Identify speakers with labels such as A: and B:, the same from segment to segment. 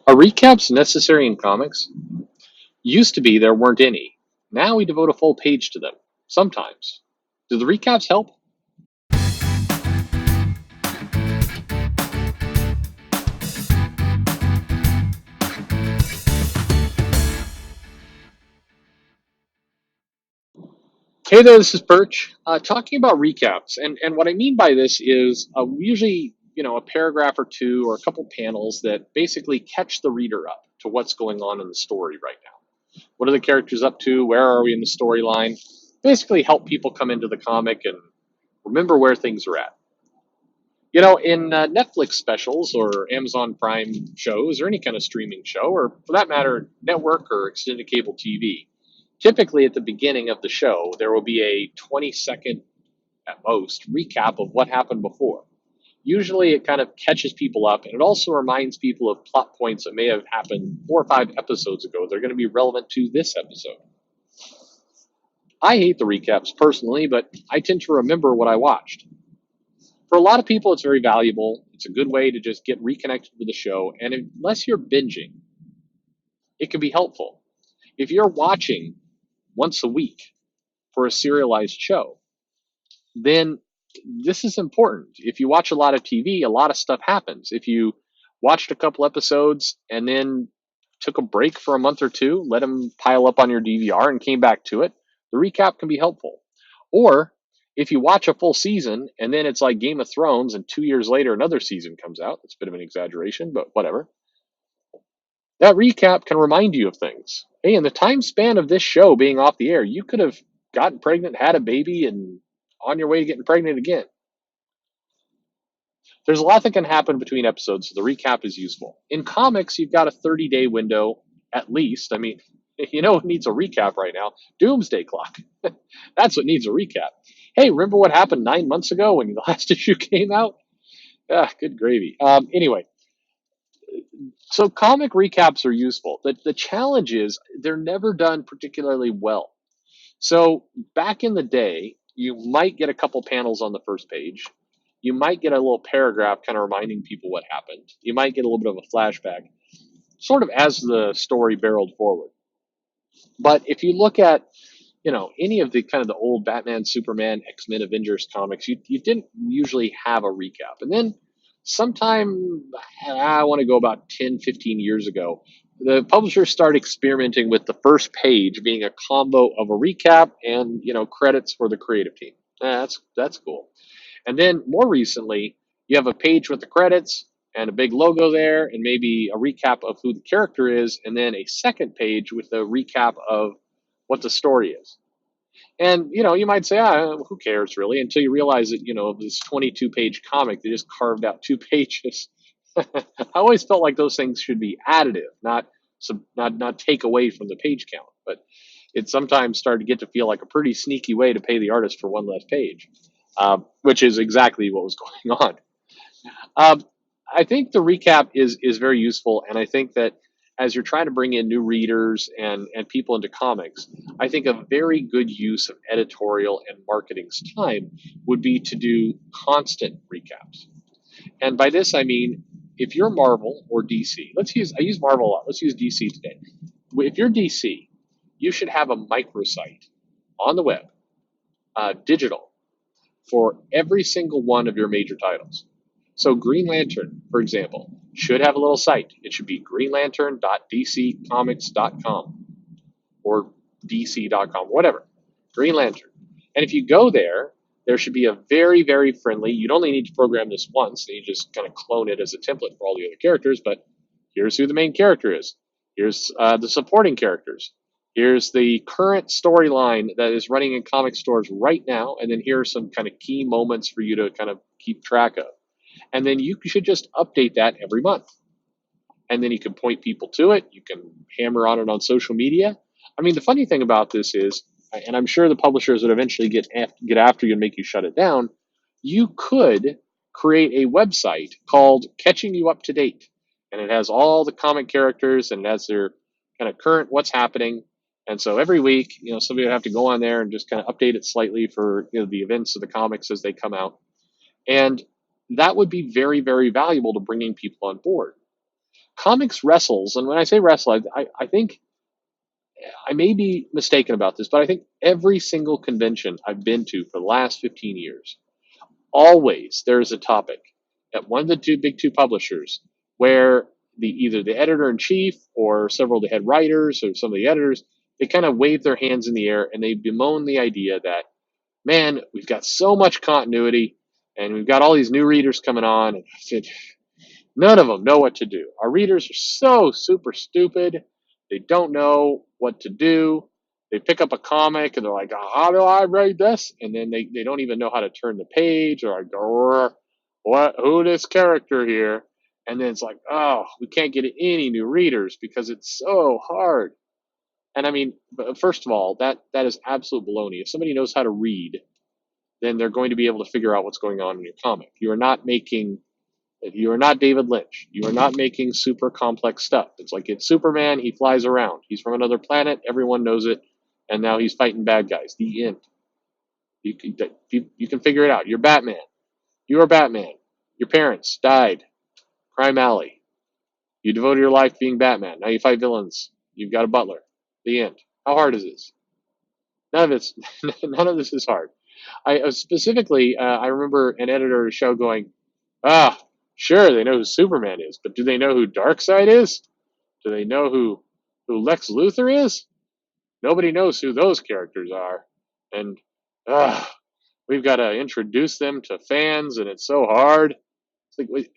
A: Are recaps necessary in comics? Used to be there weren't any. Now we devote a full page to them. Sometimes. Do the recaps help? Hey there, this is Perch. Talking about recaps, and what I mean by this is usually a paragraph or two or a couple panels that basically catch the reader up to what's going on in the story right now. What are the characters up to? Where are we in the storyline? Basically, help people come into the comic and remember where things are at. In Netflix specials or Amazon Prime shows or any kind of streaming show, or for that matter, network or extended cable TV, typically at the beginning of the show, there will be a 20-second at most recap of what happened before. Usually it kind of catches people up, and it also reminds people of plot points that may have happened 4 or 5 episodes ago. They're going to be relevant to this episode. I hate the recaps personally, but I tend to remember what I watched. For a lot of people, it's very valuable. It's a good way to just get reconnected with the show. And unless you're binging, it can be helpful. If you're watching once a week for a serialized show, then this is important. If you watch a lot of TV, a lot of stuff happens. If you watched a couple episodes and then took a break for a month or two, let them pile up on your DVR and came back to it, the recap can be helpful. Or if you watch a full season and then it's like Game of Thrones and 2 years later another season comes out, that's a bit of an exaggeration, but whatever. That recap can remind you of things. Hey, in the time span of this show being off the air, you could have gotten pregnant, had a baby, and on your way to getting pregnant again. There's a lot that can happen between episodes, so the recap is useful. In comics, you've got a 30-day window at least. I mean, what needs a recap right now? Doomsday Clock. That's what needs a recap. Hey, remember what happened 9 months ago when the last issue came out? Ah, good gravy. Anyway, so comic recaps are useful. The challenge is they're never done particularly well. So back in the day, you might get a couple panels on the first page. You might get a little paragraph kind of reminding people what happened. You might get a little bit of a flashback, sort of as the story barreled forward. But if you look at, any of the kind of the old Batman, Superman, X-Men, Avengers comics, you didn't usually have a recap. And then sometime, I want to go about 10, 15 years ago, the publishers started experimenting with the first page being a combo of a recap and, credits for the creative team. That's cool. And then more recently, you have a page with the credits and a big logo there, and maybe a recap of who the character is, and then a second page with a recap of what the story is. And you might say, who cares really? Until you realize that this 22-page comic, they just carved out 2 pages. I always felt like those things should be additive, not take away from the page count. But it sometimes started to get to feel like a pretty sneaky way to pay the artist for one less page, which is exactly what was going on. Um, I think the recap is very useful, and I think that as you're trying to bring in new readers and people into comics, I think a very good use of editorial and marketing's time would be to do constant recaps. And by this I mean if you're Marvel or DC, I use Marvel a lot. Let's use DC today. If you're DC, you should have a microsite on the web, digital, for every single one of your major titles. So Green Lantern, for example, should have a little site. It should be greenlantern.dccomics.com or dc.com, whatever. Green Lantern. And if you go there, there should be a very, very friendly, you'd only need to program this once, and you just kind of clone it as a template for all the other characters, but here's who the main character is. Here's the supporting characters. Here's the current storyline that is running in comic stores right now, and then here are some kind of key moments for you to kind of keep track of. And then you should just update that every month. And then you can point people to it. You can hammer on it on social media. I mean, the funny thing about this is, and I'm sure the publishers would eventually get after you and make you shut it down, you could create a website called Catching You Up to Date. And it has all the comic characters and it has their kind of current what's happening. And so every week, somebody would have to go on there and just kind of update it slightly for the events of the comics as they come out. And that would be very, very valuable to bringing people on board. Comics wrestles, and when I say wrestle, I think I may be mistaken about this, but I think every single convention I've been to for the last 15 years, always there is a topic at one of the two publishers where either the editor in chief or several of the head writers or some of the editors, they kind of wave their hands in the air and they bemoan the idea that, man, we've got so much continuity and we've got all these new readers coming on, and none of them know what to do. Our readers are so super stupid. They don't know what to do. They pick up a comic and they're like, "Oh, how do I read this?" And then they don't even know how to turn the page, or like, what, who this character here? And then it's like, oh, we can't get any new readers because it's so hard. And I mean, first of all, that is absolute baloney. If somebody knows how to read, then they're going to be able to figure out what's going on in your comic. You are not David Lynch. You are not making super complex stuff. It's Superman. He flies around. He's from another planet. Everyone knows it. And now he's fighting bad guys. The end. You can figure it out. You're Batman. You are Batman. Your parents died. Crime Alley. You devoted your life being Batman. Now you fight villains. You've got a butler. The end. How hard is this? None of this is hard. I specifically, I remember an editor of the show going, sure, they know who Superman is, but do they know who Darkseid is? Do they know who Lex Luthor is? Nobody knows who those characters are, and we've got to introduce them to fans, and it's so hard. It's like, wait,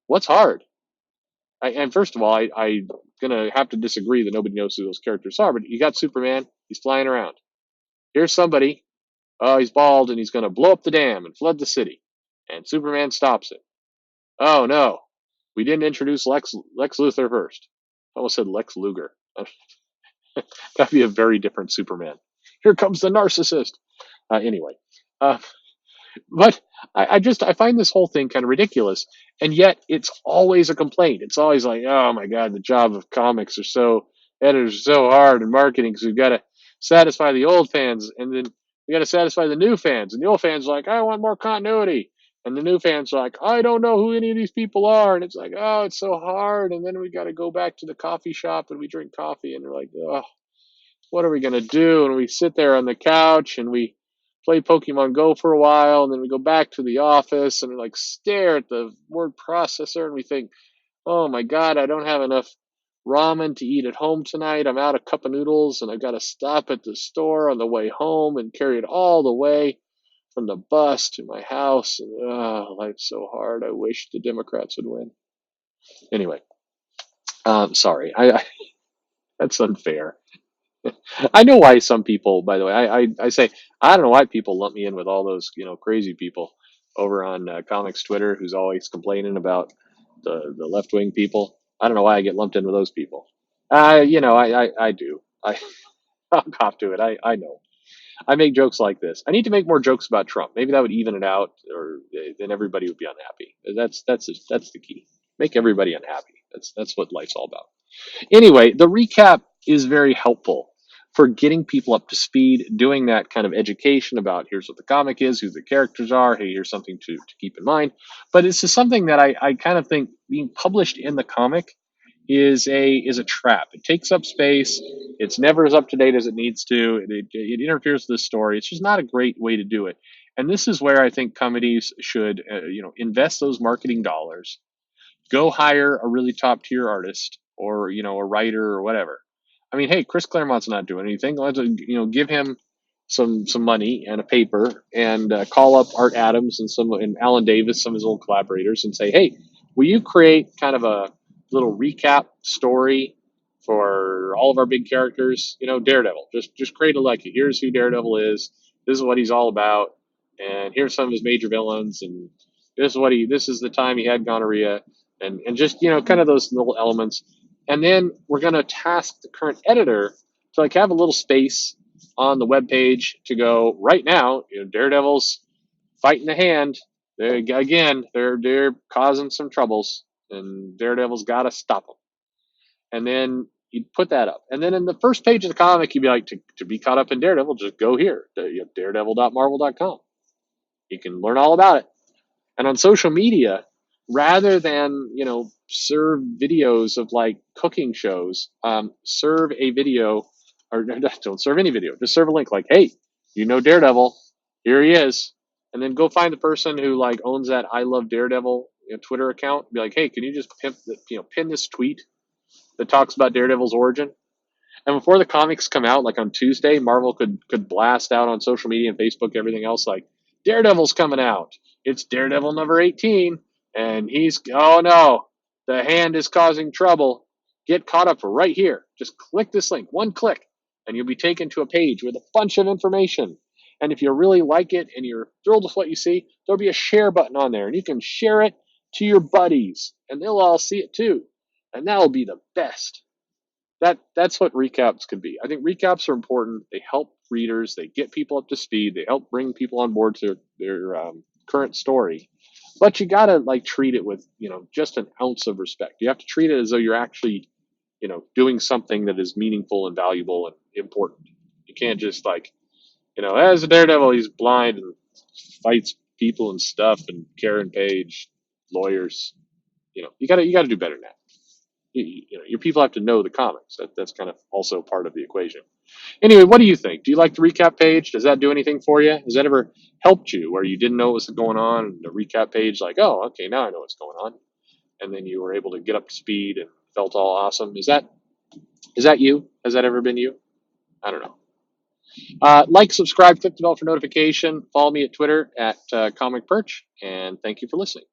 A: what's hard? And first of all, I'm gonna have to disagree that nobody knows who those characters are. But you got Superman; he's flying around. Here's somebody. Oh, he's bald, and he's gonna blow up the dam and flood the city, and Superman stops it. Oh no, we didn't introduce Lex Luthor first. I almost said Lex Luger. That'd be a very different Superman. Here comes the narcissist. Anyway, uh, but I find this whole thing kind of ridiculous, and yet it's always a complaint. It's always like, oh my god, the job of comics are so editors are so hard, and marketing because we've got to satisfy the old fans, and then we got to satisfy the new fans, and the old fans are like, I want more continuity. And the new fans are like, I don't know who any of these people are. And it's like, oh, it's so hard. And then we got to go back to the coffee shop and we drink coffee. And they're like, oh, what are we going to do? And we sit there on the couch and we play Pokemon Go for a while. And then we go back to the office and we like stare at the word processor and we think, oh my God, I don't have enough ramen to eat at home tonight. I'm out of cup of noodles and I've got to stop at the store on the way home and carry it all the way from the bus to my house. And life's so hard. I wish the Democrats would win. Anyway, sorry. That's unfair. I know why some people, by the way, I say, I don't know why people lump me in with all those, crazy people over on comics Twitter who's always complaining about the left wing people. I don't know why I get lumped in with those people. I do. I'll cop to it. I know. I make jokes like this. I need to make more jokes about Trump. Maybe that would even it out, or then everybody would be unhappy. That's the key. Make everybody unhappy. That's what life's all about. Anyway, the recap is very helpful for getting people up to speed, doing that kind of education about here's what the comic is, who the characters are, hey, here's something to keep in mind. But it's just something that I kind of think being published in the comic is a trap. It takes up space. It's never as up to date as it needs to. It interferes with the story. It's just not a great way to do it. And this is where I think companies should invest those marketing dollars. Go hire a really top tier artist or a writer or whatever. I mean, hey, Chris Claremont's not doing anything. Let's give him some money and a paper and call up Art Adams and Alan Davis, some of his old collaborators, and say, hey, will you create kind of a little recap story for all of our big characters? Daredevil. Just create here's who Daredevil is. This is what he's all about, and here's some of his major villains, and this is the time he had gonorrhea, and just kind of those little elements. And then we're going to task the current editor to have a little space on the web page to go right now. Daredevil's fighting the hand. They're causing some troubles, and Daredevil's got to stop them. And then you'd put that up. And then in the first page of the comic, you'd be like, to be caught up in Daredevil, just go here. You have daredevil.marvel.com. You can learn all about it. And on social media, rather than serve videos of like cooking shows. Serve a video, or don't serve any video. Just serve a link like, hey, Daredevil, here he is, and then go find the person who like owns that I Love Daredevil Twitter account. Be like, hey, can you just pin this tweet that talks about Daredevil's origin? And before the comics come out, like on Tuesday, Marvel could blast out on social media and Facebook, everything else, like Daredevil's coming out. It's Daredevil number 18, and oh no, the hand is causing trouble. Get caught up right here. Just click this link, one click, and you'll be taken to a page with a bunch of information. And if you really like it and you're thrilled with what you see, there'll be a share button on there, and you can share it to your buddies, and they'll all see it too. And that'll be the best. That's what recaps could be. I think recaps are important. They help readers. They get people up to speed. They help bring people on board to their current story. But you gotta like treat it with just an ounce of respect. You have to treat it as though you're actually doing something that is meaningful and valuable and important. You can't just like as a Daredevil he's blind and fights people and stuff and Karen Page lawyers. You gotta do better than that. Your people have to know the comics. That's kind of also part of the equation. Anyway, what do you think? Do you like the recap page? Does that do anything for you? Has that ever helped you where you didn't know what was going on? The recap page, like, oh, okay, now I know what's going on, and then you were able to get up to speed and felt all awesome. Is that you? Has that ever been you? I don't know. Like, subscribe, click the bell for notification. Follow me at Twitter at Comic Perch, and thank you for listening.